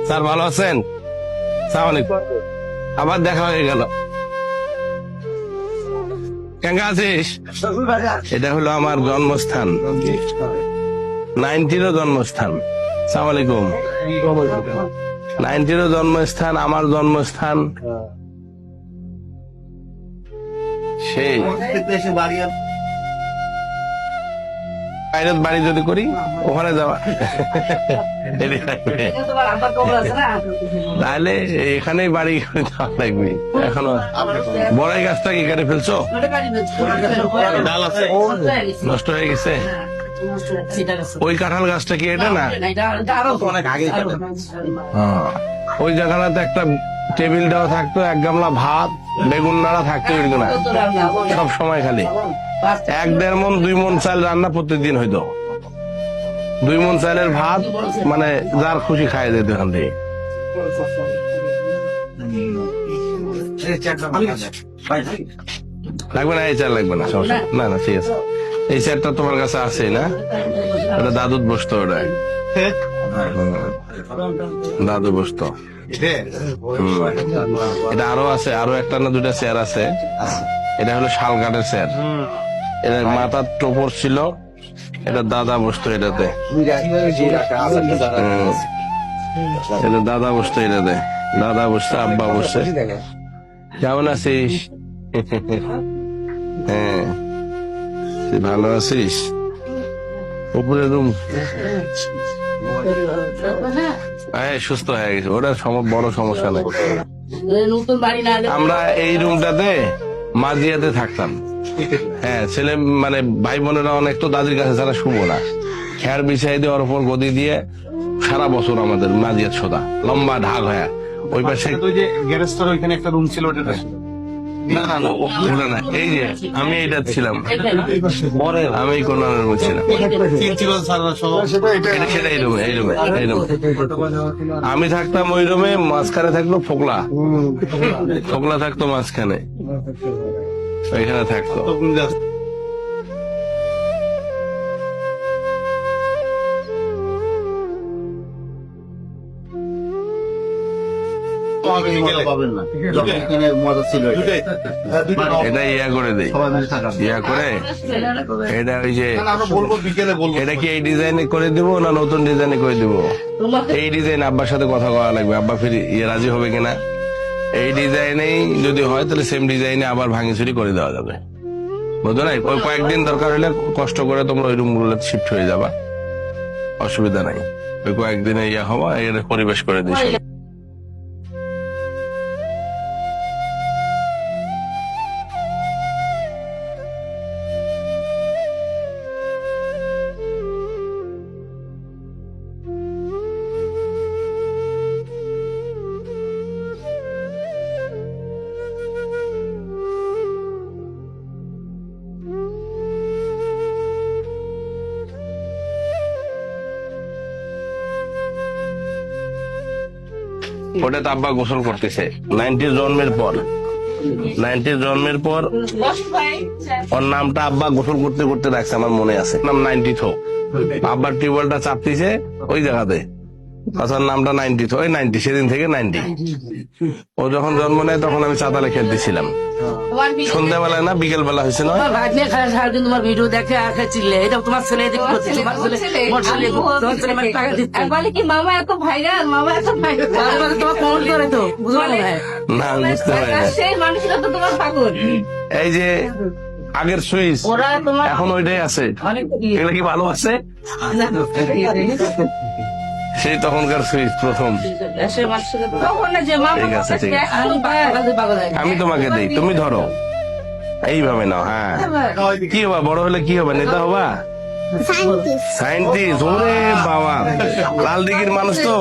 Sir ভালো আছেন? সালাম আলাইকুম। আবার দেখা হয়ে গেল। কেঙ্গা আছিস? এটা হলো আমার জন্মস্থান, 90-রও জন্মস্থান। সালাম আলাইকুম। 90-রও জন্মস্থান, আমার জন্মস্থান। সেই বাইরের বাড়ি যদি করি ওখানে যাওয়া তাহলে এখানেই বাড়ি করে যাওয়া লাগবে। এখনো বড়াই গাছটা কি কেটে ফেলছো? ডাল আছে নষ্ট হয়ে গেছে। ওই কাঁঠাল গাছটা কি এটা না? ওই জায়গাটাতে একটা টেবিল দেওয়া থাকতো, এক গামলা ভাত, বেগুন নাড়া থাকতো, না সব সময় খালি 1-1.5 মন 2 মন চাল রান্না প্রতিদিন হইতো। 2 মন চালের ভাত, মানে যার খুশি খায় যেত এখান থেকে। লাগবে না এই চাল, লাগবে না, সমস্যা না। না ঠিক আছে, এই চালটা তোমার কাছে আছে না? ওটা দাদুর বসতো, ওটা দাদু বসতো। এটা আরো আছে, আরো একটা না দুটা চেয়ার আছে। এটা হলো শাল কাঠের চেয়ার, এটা মাথার টোপর ছিল, এটা দাদা বসতো এটাতে। এটা দাদা বসতো এটাতে, দাদা বসতো, আব্বা বসছে। কেমন আছিস? হ্যাঁ তুই ভালো আছিস? উপরে রুম সুস্থ হয়ে গেছে, ওটা বড় সমস্যা নাই। আমরা এই রুমটাতে মাঝিয়াতে থাকতাম। হ্যাঁ ছেলে মানে ভাই বোনেরা অনেক তো দাদির কাছে ছাড়া শুবো না, খেয়ার বিছাই দিয়ে ওর উপর গদি দিয়ে সারা বছর আমাদের মাঝিয়াত সোদা লম্বা ঢাক হয়ে। ওই পাশে গ্যারেজটার ওইখানে একটা রুম ছিল, ওটা না না না ওটা না, এই যে আমি এইটা ছিলাম, আমি কোনার রুমে ছিলাম। সেটা এই রুমে, এই রুমে, এই রুমে আমি থাকতাম। ওই রুমে মাঝখানে থাকলো ফোকলা, ফোকলা থাকতো মাঝখানে, ওইখানে থাকতো। এটা ইয়া করে দেই, ইয়া করে এটা ওই যে এটা কি এই ডিজাইনে করে দিব না নতুন ডিজাইনে করে দিব? এই ডিজাইন আব্বার সাথে কথা বলা লাগবে, আব্বা ফির ইয়ে রাজি হবে কিনা। এই ডিজাইনেই যদি হয় তাহলে সেম ডিজাইনে আবার ভাঙিচুরি করে দেওয়া যাবে, বুঝলো না? ওই কয়েকদিন দরকার হলে কষ্ট করে তোমরা ওই রুম গুলো শিফট হয়ে যাবা, অসুবিধা নাই। ওই কয়েকদিনে ইয়া হওয়া, এর পরিবেশ করে দিই। ওটা তো আব্বা গোসল করতেছে 90 জন্মের পর, 90 জন্মের পর ওর নামটা আব্বা গোসল করতে করতে রাখছে, আমার মনে আছে। নাম 90 আব্বার টিউবওয়েলটা চাপতেছে ওই জায়গাতে, তাছাড়া নামটা 90, ওই 90 সেদিন থেকে 90। ও যখন জন্ম নেয় তখন আমি চাতালে খেলতেছিলাম, সন্ধ্যাবেলায় না বিকেল বেলা হয়েছে না? তোমার ভিডিও দেখে চিল্লে, এটা তোমার ছেলে, মামা এত ভাইরাল, মামা এত ভাইরাল, তোমার কমেন্ট করে তো বুঝলো না? না বুঝতে পারি না। সেই মানুষটা তো তোমার পাগল। এই যে আগের সুইচ এখন ওইটাই আছে, এগুলো কি ভালো আছে? সেই তখনকার সুইচ প্রথম। ঠিক আছে ঠিক আছে, আমি তোমাকে দিই, তুমি ধরো এইভাবে নাও। হ্যাঁ কি হবা, বড় হলে কি হবে, নেতা হবা? সায়েন্টিস্ট। ওরে বাবা, লাল দিঘির মানুষ তো।